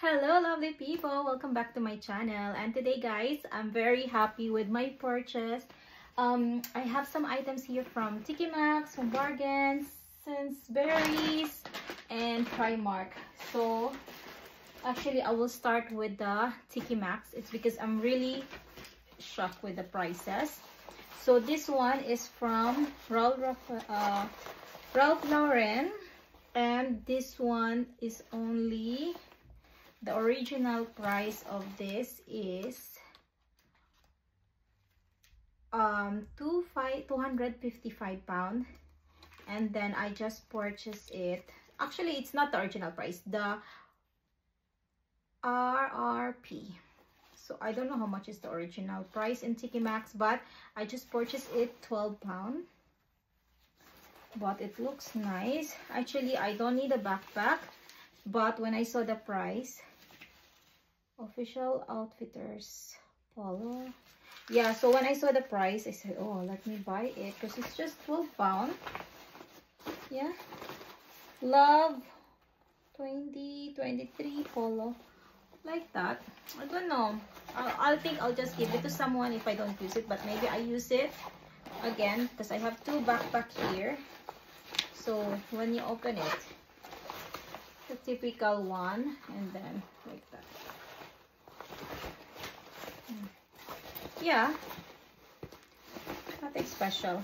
Hello lovely people, welcome back to my channel. And today guys, I'm very happy with my purchase. I have some items here from TK Maxx, from Bargains, Sainsbury's, and Primark. So actually I will start with the TK Maxx. It's because I'm really shocked with the prices. So this one is from Ralph Lauren, and this one is only, the original price of this is 255 pounds, and then I just purchased it. Actually, it's not the original price, the RRP. So I don't know how much is the original price in TK Maxx, but I just purchased it 12 pounds. But it looks nice. Actually, I don't need a backpack, but when I saw the price, Official Outfitters Polo. Yeah, so when I saw the price, I said, oh, let me buy it because it's just 12 pounds. Yeah. Love 2023 Polo. Like that. I don't know. I'll think I'll just give it to someone if I don't use it, but maybe I use it again because I have two backpacks here. So when you open it, the typical one, and then like that. Yeah, nothing special.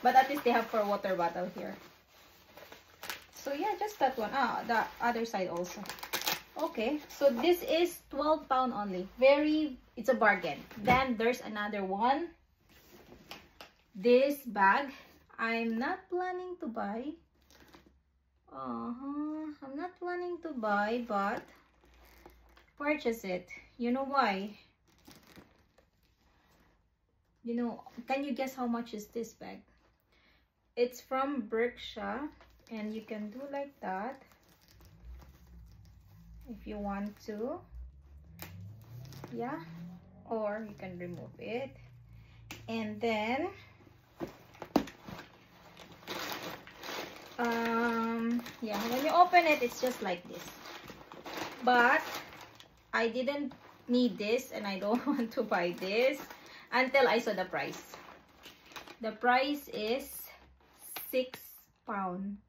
But at least they have for water bottle here. So yeah, just that one. The other side also. Okay, so this is 12 pounds only. It's a bargain. Then there's another one. This bag, I'm not planning to buy. I'm not planning to buy, but purchase it. You know why? You know, can you guess how much is this bag? It's from Berkshire, and you can do like that if you want to. Yeah, or you can remove it. And then yeah, when you open it, it's just like this. But I didn't need this, and I don't want to buy this until I saw the price. The price is 6 pounds.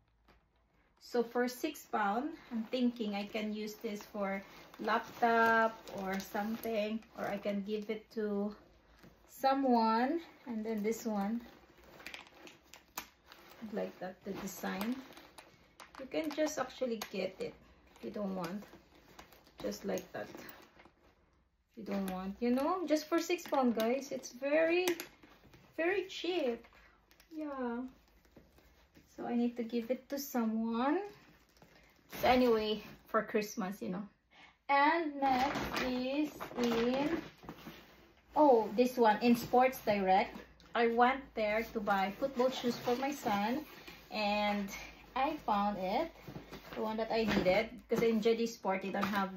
So for 6 pounds, I'm thinking I can use this for laptop or something, or I can give it to someone. And then this one, like that, the design, you can just actually get it if you don't want, just like that. You don't want, you know, just for 6 pounds, guys. It's very cheap. Yeah, so I need to give it to someone. So anyway, for Christmas, you know. And next is in, oh, this one in Sports Direct. I went there to buy football shoes for my son, and I found it, the one that I needed, because in JD Sport they don't have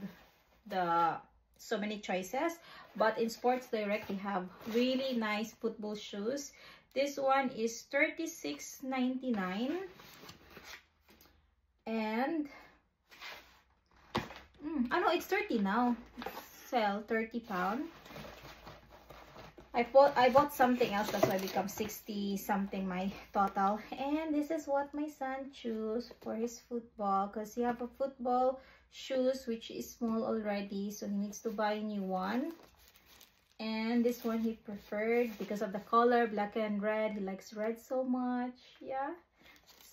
so many choices, but in Sports Direct they have really nice football shoes. This one is $36.99, and I know it's 30 now. Sell 30 pounds. I bought something else, that's why it becomes 60 something my total. And this is what my son chose for his football, because he have a football shoes which is small already, so he needs to buy a new one. And this one he preferred because of the color, black and red. He likes red so much. Yeah,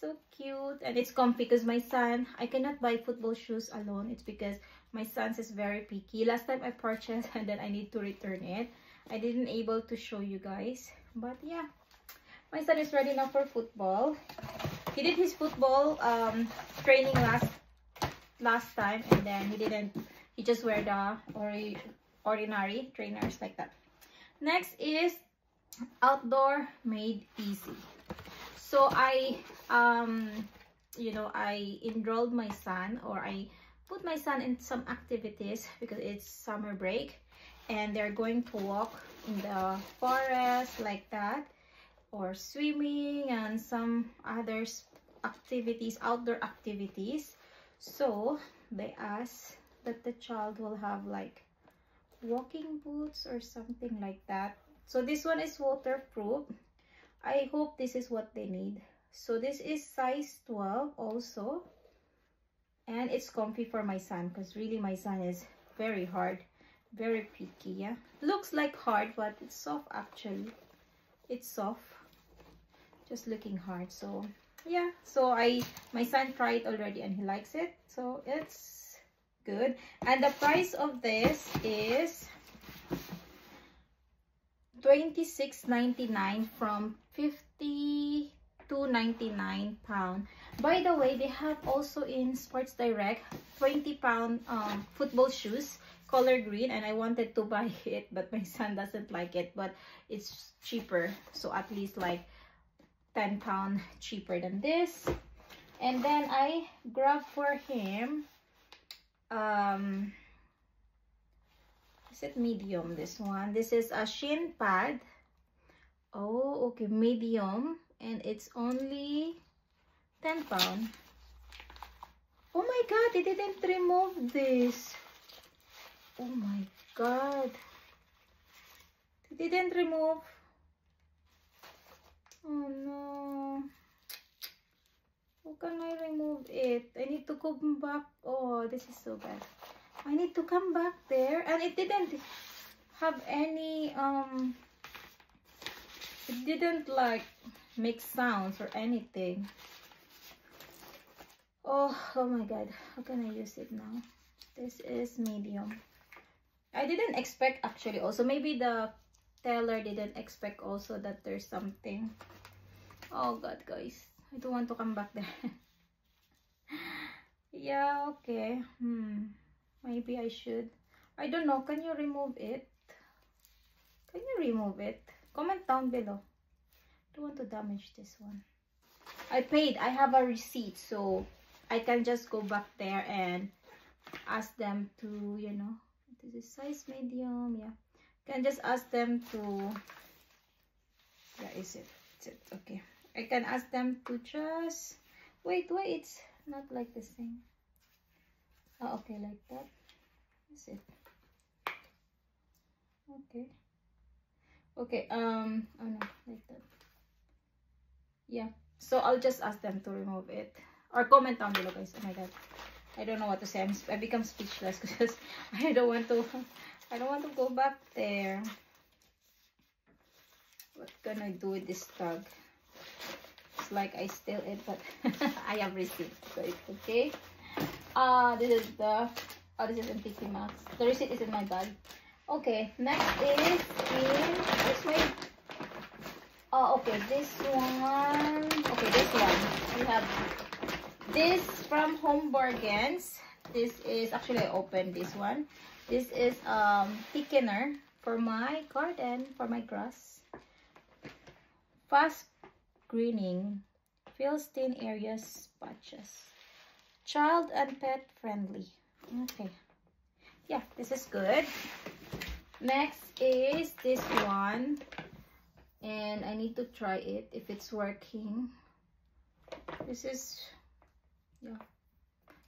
so cute, and it's comfy because my son, I cannot buy football shoes alone. It's because my son is very picky. Last time I purchased and then I need to return it. I didn't able to show you guys, but yeah, my son is ready now for football. He did his football training last time, and then he just wear the ordinary trainers like that. Next is Outdoor Made Easy. So I you know, I enrolled my son, or I put my son in some activities because it's summer break, and they're going to walk in the forest like that, or swimming and some other activities, outdoor activities. So they asked that the child will have like walking boots or something like that. So this one is waterproof. I hope this is what they need. So this is size 12 also, and it's comfy for my son because really my son is very hard, very picky. Yeah, looks like hard, but it's soft actually. It's soft, just looking hard. So yeah, so my son tried already and he likes it, so it's good. And the price of this is £26.99 from £52.99. By the way, they have also in Sports Direct £20 football shoes, color green, and I wanted to buy it, but my son doesn't like it, but it's cheaper, so at least like £10 cheaper than this. And then I grabbed for him is it medium, this one? This is a shin pad. Oh, okay, medium, and it's only £10. Oh my god, they didn't remove this. Oh my god, they didn't remove. Oh no, how can I remove it? I need to come back. Oh, this is so bad. I need to come back there, and it didn't have any it didn't like make sounds or anything. Oh my god, how can I use it now? This is medium. I didn't expect actually also, maybe the teller didn't expect also that there's something. Oh god, guys, I don't want to come back there. Yeah, okay. Maybe I should. I don't know. Can you remove it? Can you remove it? Comment down below. Don't want to damage this one. I paid. I have a receipt, so I can just go back there and ask them to, you know, this is size medium. Yeah, can just ask them to. Yeah, is it? Is it okay? I can ask them to just wait. It's not like the same. Oh, okay, like that. Is it? Okay. Okay. Oh no, like that. Yeah. So I'll just ask them to remove it or comment down below, guys. Oh my god, I don't know what to say. I become speechless because I don't want to go back there. What can I do with this tag? It's like I steal it, but I have receipt, so it's okay. This is the this is in Tiki Maxx. The receipt is in my bag. Okay, next is in this way. Oh, okay, this one. Okay, this one. We have this from Home Bargains. This is actually, I opened this one. This is thickener for my garden, for my grass. Fast greening, fills thin areas, patches. Child and pet friendly. Okay. Yeah, this is good. Next is this one. And I need to try it if it's working. This is, yeah,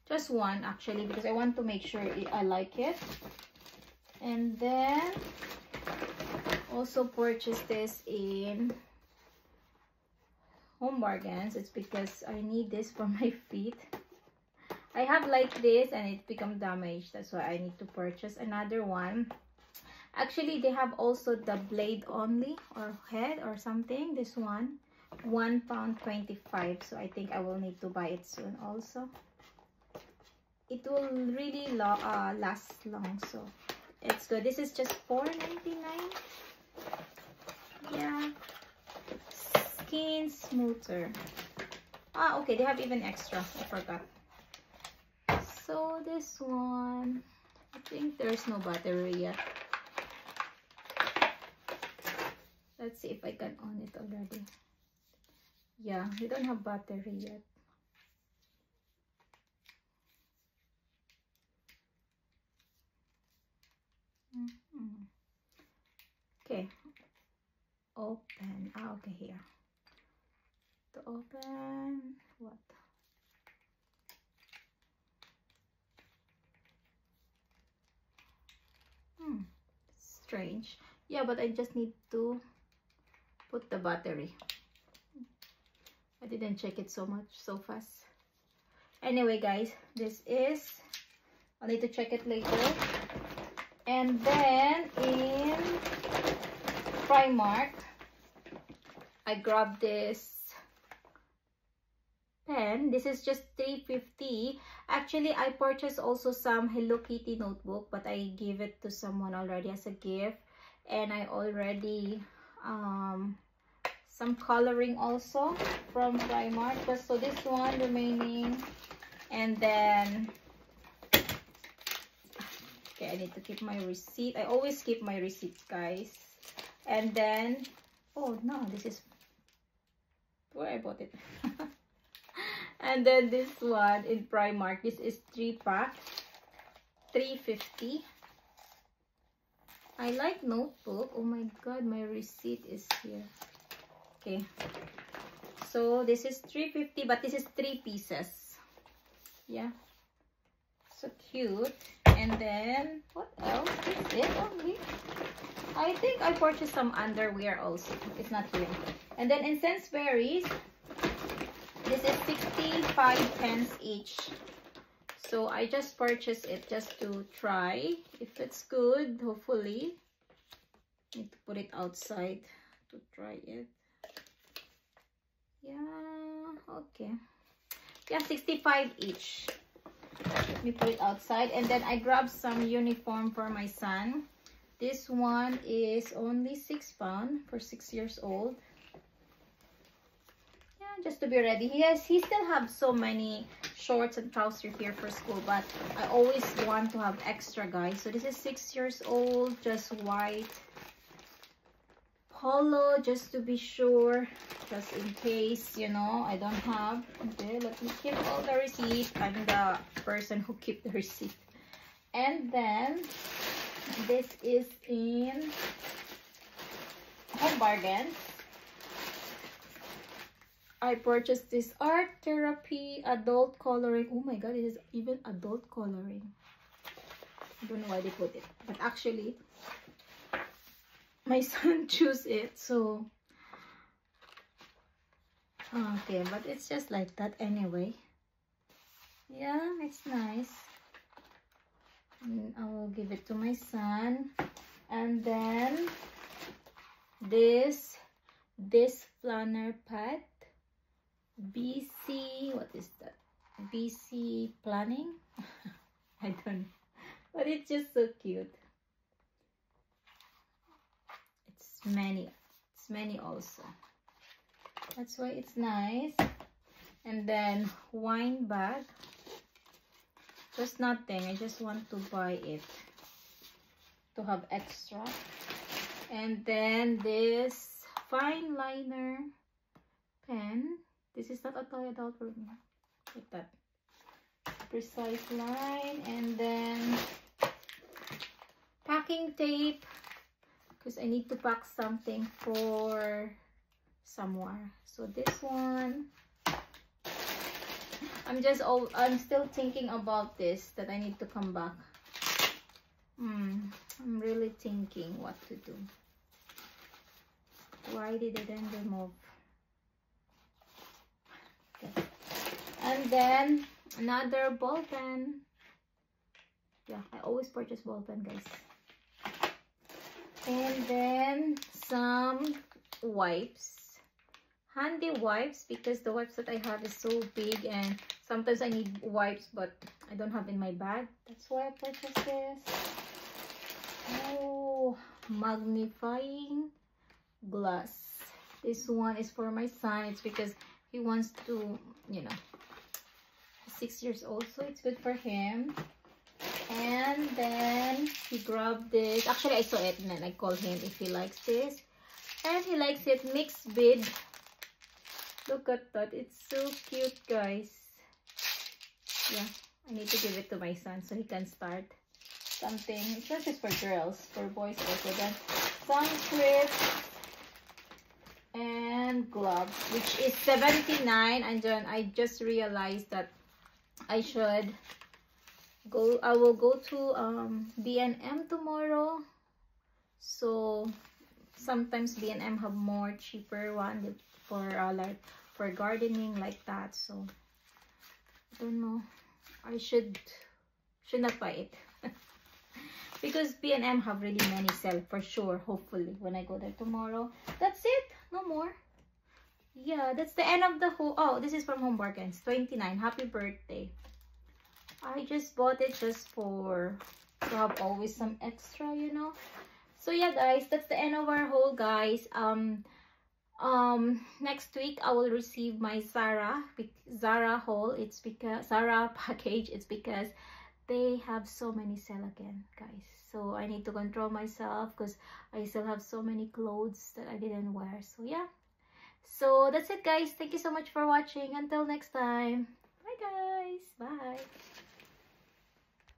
just one actually, because I want to make sure I like it. And then also purchased this in Home Bargains. It's because I need this for my feet. I have like this and it become damaged. That's why I need to purchase another one. Actually, they have also the blade only or head or something. This one, £1.25. So I think I will need to buy it soon also. It will really last long, so it's good. This is just $4.99. Yeah. Skin smoother. Okay, they have even extra. I forgot. So this one, I think there's no battery yet. Let's see if I can on it already. Yeah, we don't have battery yet. Okay, open. Okay, here. To open, what? strange. Yeah, but I just need to put the battery. I didn't check it so fast. Anyway, guys, this is, I'll need to check it later. And then in Primark, I grabbed this pen. This is just $3.50. Actually, I purchased also some Hello Kitty notebook, but I gave it to someone already as a gift. And I already some coloring also from Primark. So this one remaining, and then okay, I need to keep my receipt. I always keep my receipts, guys. And then, oh no, this is where I bought it. And then this one in Primark, this is 3-pack, $3.50. I like notebook. Oh my god, my receipt is here. Okay, so this is $3.50, but this is 3 pieces. Yeah, so cute. And then what else is it only? I think I purchased some underwear also. It's not here. And then in Sainsbury's, this is 65 pence each. So I just purchased it just to try if it's good. Hopefully, need to put it outside to try it. Yeah, okay. Yeah, 65 each. Let me put it outside. And then I grabbed some uniform for my son. This one is only £6 for 6 years old. Yeah, just to be ready. He still have so many shorts and trousers here for school, but I always want to have extra, guys. So this is 6 years old, just white polo, just to be sure, just in case, you know, I don't have. Okay, let me keep all the receipt. I'm the person who keep the receipt. And then this is in Home Bargains. I purchased this Art Therapy adult coloring. Oh my god, it is even adult coloring. I don't know why they put it, but actually my son chose it, so okay, but it's just like that anyway. Yeah, it's nice. And I will give it to my son. And then this planner pad, BC, what is that? BC planning. I don't know, but it's just so cute. It's many also, that's why it's nice. And then wine bag, just nothing, I just want to buy it to have extra. And then this fine liner pen. This is not a toy adult for me. Like that. Precise line. And then packing tape, because I need to pack something for somewhere. So this one, I'm still thinking about this, that I need to come back. I'm really thinking what to do. Why did it then remove? Okay. And then another ball pen. Yeah, I always purchase ball pen, guys. And then some wipes, handy wipes, because the wipes that I have is so big and sometimes I need wipes but I don't have in my bag. That's why I purchased this. Oh, magnifying glass. This one is for my son. It's because he wants to, you know, 6 years old, so it's good for him. And then he grabbed this. Actually, I saw it and then I called him if he likes this. And he likes it. Mixed bead. Look at that. It's so cute, guys. Yeah, I need to give it to my son so he can start something. It's not just for girls, for boys also. Then some crisps and gloves, which is $79. And then I just realized that I should go. I will go to B&M tomorrow, So sometimes B&M have more cheaper one for like for gardening like that. So I don't know, I should not buy it. Because B&M have really many sale for sure, hopefully, when I go there tomorrow. That's it, no more. Yeah, that's the end of the whole. Oh, this is from Home Bargains, 29. Happy birthday. I just bought it just for to have always some extra, you know. So yeah guys, that's the end of our haul, guys. Next week I will receive my Zara haul. It's because Zara package. It's because they have so many sale again, guys. So I need to control myself because I still have so many clothes that I didn't wear. So yeah, so that's it guys. Thank you so much for watching. Until next time, bye guys. Bye.